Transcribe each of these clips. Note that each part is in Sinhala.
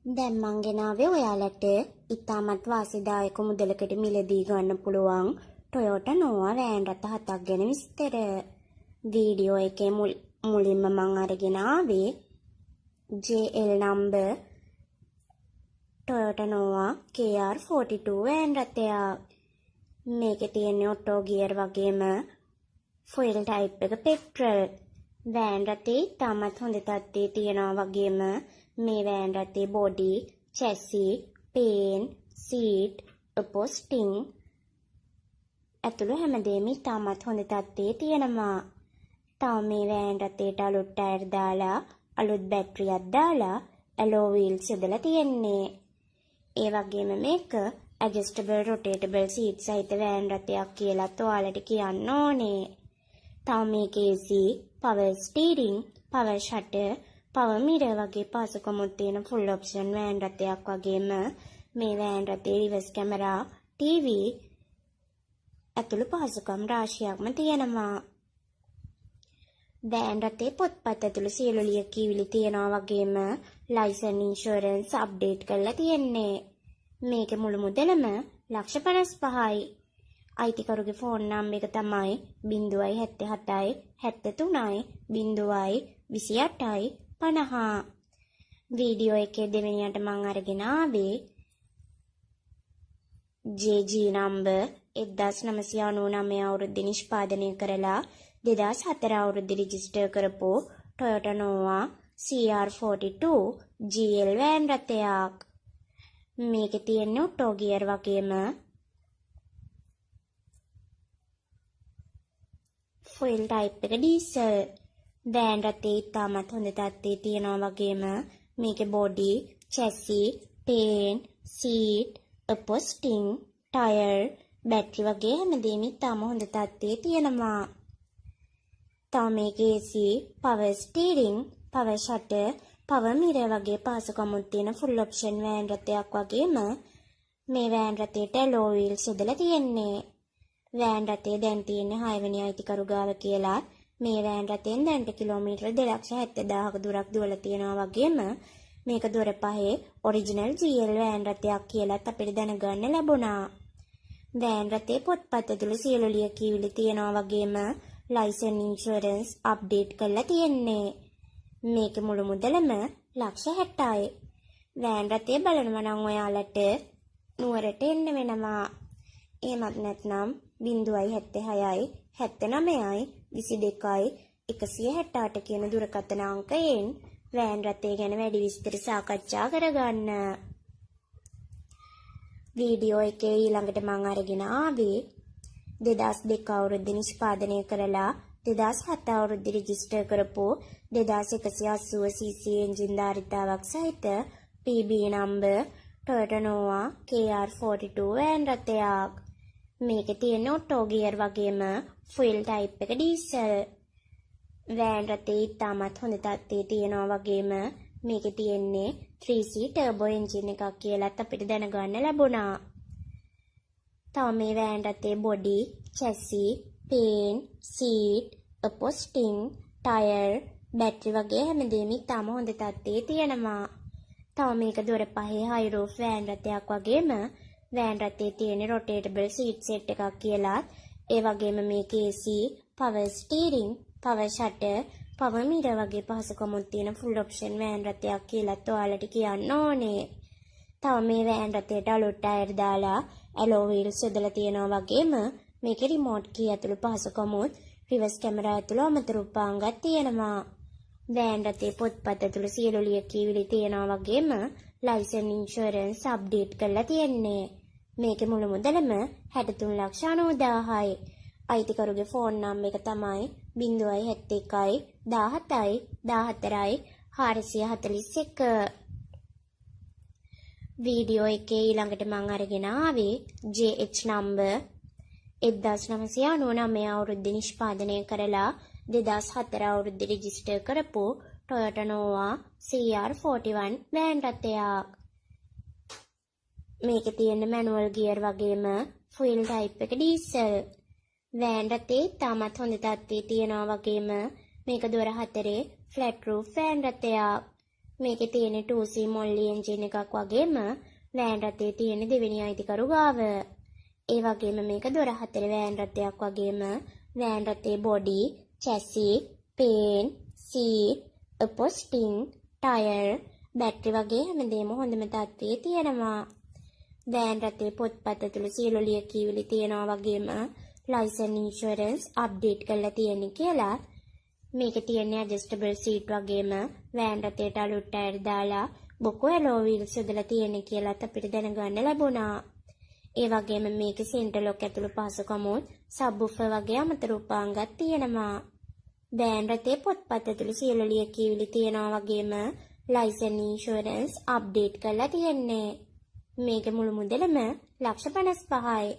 දැන් මං ගෙනාවේ ඔයාලට ඉතාමත් වාසිදායක මුදලකට මිලදී ගන්න පුළුවන් Toyota Nova වෑන් රථ 7ක් ගැන විස්තර. වීඩියෝ එකේ මුලින්ම මං අරගෙන ආවේ JL number Toyota Nova KR42 van රථයක්. මේකේ තියෙන්නේ ඔටෝ ගියර් වගේම ෆුයල් ටයිප් එක පෙට්‍රල්. වෑන් රථේ ඉතාමත් හොඳ තත්ත්වයේ තියෙනවා වගේම මේ වෑන් රථේ body, chassis, paint, seat, upholstering ඇතුළු හැමදේම ඉතාමත් හොඳ තත්ත්වයේ තියෙනවා. තව මේ වෑන් රථේට අලුත් ටයර් දාලා, අලුත් බැටරියක් දාලා, ඇලෝ වීල්ස් යොදලා තියෙන්නේ. ඒ වගේම මේක ඇඩ්ජස්ටබල් රොටේටබල් සීට් සහිත වෑන් රථයක් කියලාත් ඔයාලට කියන්න ඕනේ. තව මේකේ AC, power steering, power shutter, power mirror වගේ පහසුකමුත් තියෙන ෆුල් ඔප්ෂන් වෑන් රථයක් වගේම මේ වෑන් රථේ රිවර්ස් කැමරා, TV ඇතුළු පහසුකම් රාශියක්ම තියෙනවා. වෑන් රථේ පොත්පත් ඇතුළු සියලු ලියකියවිලි තියෙනවා වගේම ලයිසන් ඉන්ෂුරන්ස් අප්ඩේට් කරලා තියෙන්නේ. මේකේ මුළු මුදලම $55,000යි. අයිතිකරුගේ ෆෝන් නම්බර් එක තමයි 077 73 028 50. වීඩියෝ එකේ දෙවෙනියට මං අරගෙන ආවේ JG නම්බර් 1999 අවුරුද්දේ නිෂ්පාදනය කරලා 2004 අවුරුද්දේ රෙජිස්ටර් කරපු Toyota Nova CR42 GL van රථයක්. මේකේ තියෙන්නේ ඔටෝ ගියර් වගේම ෆුයල් ටයිප් එක ඩීසල්. වෑන් රථේ ඉතාමත් හොඳ තත්ත්වයේ තියෙනවා වගේම මේකේ body, chassis, paint, seat, upholstering, tyre, battery වගේ හැමදේම ඉතාම හොඳ තත්ත්වයේ තියෙනවා. තව මේකේ AC, power steering, power shutter, power mirror වගේ පහසුකමුත් තියෙන ෆුල් ඔප්ෂන් වෑන් රථයක් වගේම මේ වෑන් රථේට ඇලෝ වීල්ස් යොදලා තියෙන්නේ. වෑන් රථේ දැන් තියෙන්නේ 6 වෙනි අයිතිකරු ගාව කියලා. මේ වෑන් රථෙන් දැන්ට කිලෝමීටර් 270,000ක දුරක් දුවලා තියෙනවා වගේම මේක දොර පහේ ඔරිජිනල් GL වෑන් රථයක් කියලාත් අපිට දැනගන්න ලැබුණා. වෑන් රථේ පොත්පත් ඇතුළු සියලු ලියකියවිලි තියෙනවා වගේම ලයිසන් ඉන්ෂුරන්ස් අප්ඩේට් කරලා තියෙන්නේ. මේකේ මුළු මුදලම $60,000යි. වෑන් රථේ බලනවා නම් ඔයාලට නුවරට එන්න වෙනවා. එහෙමත් නැත්නම් 076යි 79යි 22යි 168 කියන දුරකථන අංකයෙන් වෑන් රථය ගැන වැඩි විස්තර සාකච්ඡා කරගන්න. වීඩියෝ එකේ ඊළඟට මම අරගෙන ආවේ 2002 අවුරුද්දේ නිෂ්පාදනය කරලා 2007 අවුරුද්දේ රෙජිස්ටර් කරපු 2180cc එන්ජින් ධාරිතාවක් සහිත PB number Toyota Nova KR42 van රථයක්. මේකේ තියෙන ඔටෝ ගියර් වගේම ෆුයල් ටයිප් එක ඩීසල්. වෑන් රථේ ඉතාමත් හොඳ තත්ත්වයේ තියෙනවා වගේම මේකේ තියෙන්නේ 3C ටර්බෝ එන්ජින් එකක් කියලාත් අපිට දැනගන්න ලැබුණා. තව මේ වෑන් රථේ body, chassis, paint, seat, upholstering, tyre, battery වගේ හැමදේම ඉතාම හොඳ තත්ත්වයේ තියෙනවා. තව මේක දොර පහේ හයි රූෆ් වෑන් රථයක් වගේම වෑන් රථේ තියෙන රොටේටබල් සීට් සෙට් එකක් කියලා. ඒ වගේම මේකේ AC, power steering, power shutter, power mirror වගේ පහසුකමුත් තියෙන ෆුල් ඔප්ෂන් වෑන් රථයක් කියලාත් ඔයාලට කියන්න ඕනේ. තව මේ වෑන් රථයට අලුත් ටයර් දාලා ඇලෝ වීල්ස් යොදලා තියෙනවා වගේම මේකේ රිමෝට් කී ඇතුළු පහසුකමුත් රිවර්ස් කැමරා ඇතුළු අමතර උපාංගත් තියෙනවා. වෑන් රථේ පොත්පත් ඇතුළු සියලු ලියකියවිලි තියෙනවා වගේම ලයිසන් ඉන්ෂුරන්ස් අප්ඩේට් කරලා තියෙන්නේ. මේකේ මුළු මුදලම $63,90,000යි. අයිතිකරුගේ ෆෝන් නම්බර් එක තමයි 071 17 14 441. වීඩියෝ එකේ ඊළඟට මම අරගෙන ආවේ JH නම්බර් 1999 අවුරුද්දේ නිෂ්පාදනය කරලා 2004 අවුරුද්දේ රෙජිස්ටර් කරපු Toyota Nova CR41 වෑන් රථයක්. මේකේ තියෙන මැනුවල් ගියර් වගේම ෆුයල් ටයිප් එක ඩීසල්. වෑන් රථේ තාමත් හොඳ තත්ත්වයේ තියෙනවා වගේම මේක දොර හතරේ ෆ්ලැට් රූෆ් වෑන් රථයක්. මේකේ තියෙන 2C මොල්ලි එන්ජින් එකක් වගේම වෑන් රථයේ තියෙන දෙවෙනි අයිතිකරු ගාව. ඒ වගේම මේක දොර හතරේ වෑන් රථයක් වගේම වෑන් රථයේ body, chassis, paint, seat, upholstering, tyre, battery වගේ හැමදේම හොඳම තත්ත්වයේ තියෙනවා. වෑන් රථයේ පොත්පත් ඇතුළු සියලු ලියකියවිලි තියෙනවා වගේම ලයිසන් ඉන්ෂුරන්ස් අප්ඩේට් කරලා තියෙන්නේ කියලා. මේකේ තියෙන ඇඩ්ජස්ටබල් සීට් වගේම වෑන් රථයට අලුත් ටයර් දාලා බොකෝ ඇලෝ වීල්ස් යොදලා තියෙන්නේ කියලාත් අපිට දැනගන්න ලැබුණා. ඒ වගේම මේකේ සෙන්ටර් ලොක් ඇතුළු පහසුකමුත් සබ්වූෆර් වගේ අමතර උපාංගත් තියෙනවා. වෑන් රථයේ පොත්පත් ඇතුළු සියලු ලියකියවිලි තියෙනවා වගේම ලයිසන් ඉන්ෂුරන්ස් අප්ඩේට් කරලා තියෙන්නේ. මේකේ මුළු මුදලම $55,000යි.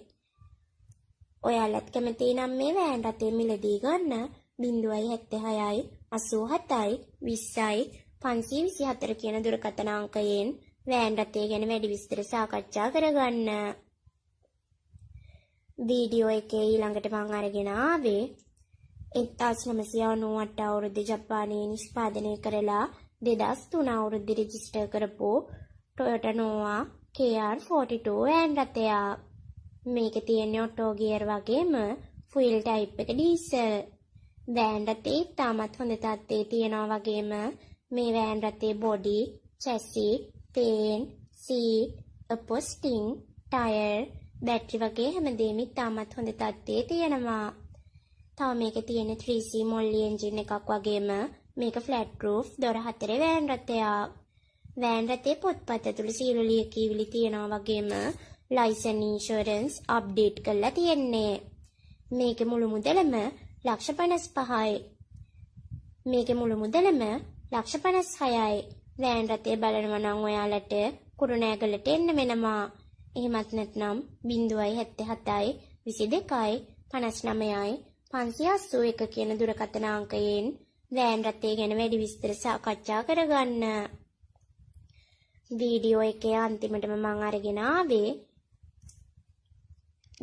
ඔයාලත් කැමති නම් මේ වෑන් රථය මිලදී ගන්න 076යි 87යි 20යි 524 කියන දුරකථන අංකයෙන් වෑන් රථය ගැන වැඩි විස්තර සාකච්ඡා කරගන්න. වීඩියෝ එකේ ඊළඟට මම අරගෙන ආවේ 1998 අවුරුද්දේ ජපානයේ නිෂ්පාදනය කරලා 2003 අවුරුද්දේ රෙජිස්ටර් කරපු Toyota Nova KR42 වෑන් රථයක්. මේකේ තියෙන ඔටෝ ගියර් වගේම ෆුයිල් ටයිප් එක ඩීසල්. වෑන් රථේ තාමත් හොඳ තත්ත්වයේ තියෙනවා වගේම මේ වෑන් රථේ body, chassis, paint, seat, upholstering, tyre, battery වගේ හැමදේම තාමත් හොඳ තත්ත්වයේ තියෙනවා. තව මේකේ තියෙන 3C මොල්ලි එන්ජින් එකක් වගේම මේක ෆ්ලැට් රූෆ් දොර හතරේ වෑන් රථයක්. වෑන් රථේ පොත්පත් ඇතුළු සියලු ලියකියවිලි තියෙනවා වගේම ලයිසන් ඉන්ෂුරන්ස් අප්ඩේට් කරලා තියෙන්නේ. මේකේ මුළු මුදලම $55,000යි. මේකේ මුළු මුදලම $56,000යි. වෑන් රථය බලනවා නම් ඔයාලට කුරුණෑගලට එන්න වෙනවා. එහෙමත් නැත්නම් 077යි 22යි 59යි 581 කියන දුරකථන අංකයෙන් වෑන් රථය ගැන වැඩි විස්තර සාකච්ඡා කරගන්න. වීඩියෝ එකේ අන්තිමටම මම අරගෙන ආවේ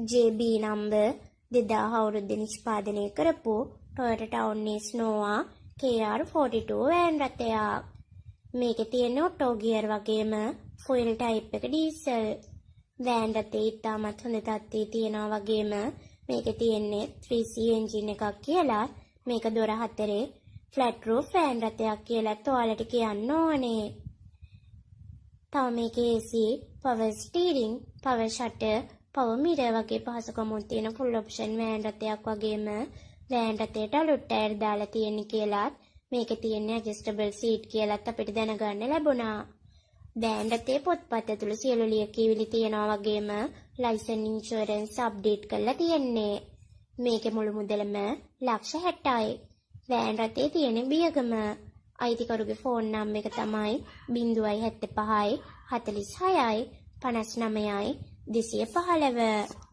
JB නම්බර් 2000 අවුරුද්දේ නිෂ්පාදනය කරපු Toyota Town Ace Nova KR42 van රථයක්. මේකේ තියෙන ඔටෝ ගියර් වගේම ෆොයිල් ටයිප් එක ඩීසල්. වෑන් රථේ ඉතාමත් හොඳ තත්ත්වයේ තියෙනවා වගේම මේකේ තියෙන්නේ 3C එන්ජින් එකක් කියලා. මේක දොර හතරේ ෆ්ලැට් රූෆ් වෑන් රථයක් කියලාත් ඔයාලට කියන්න ඕනේ. තව මේකේ AC, power steering, power shutter, power mirror වගේ පහසුකමුත් තියෙන ෆුල් ඔප්ෂන් වෑන් රථයක් වගේම වෑන් රථයට අලුත් ටයර් දාලා තියෙන්නේ කියලාත් මේකේ තියෙන ඇඩ්ජස්ටබල් සීට් කියලාත් අපිට දැනගන්න ලැබුණා. වෑන් රථයේ පොත්පත් ඇතුළු සියලු ලියකියවිලි තියෙනවා වගේම ලයිසන් ඉන්ෂුරන්ස් අප්ඩේට් කරලා තියෙන්නේ. මේකේ මුළු මුදලම $60,000යි. වෑන් රථයේ තියෙන බියගම අයිතිකරුගේ ෆෝන් නම්බර් එක තමයි 075යි 46යි 59යි 215.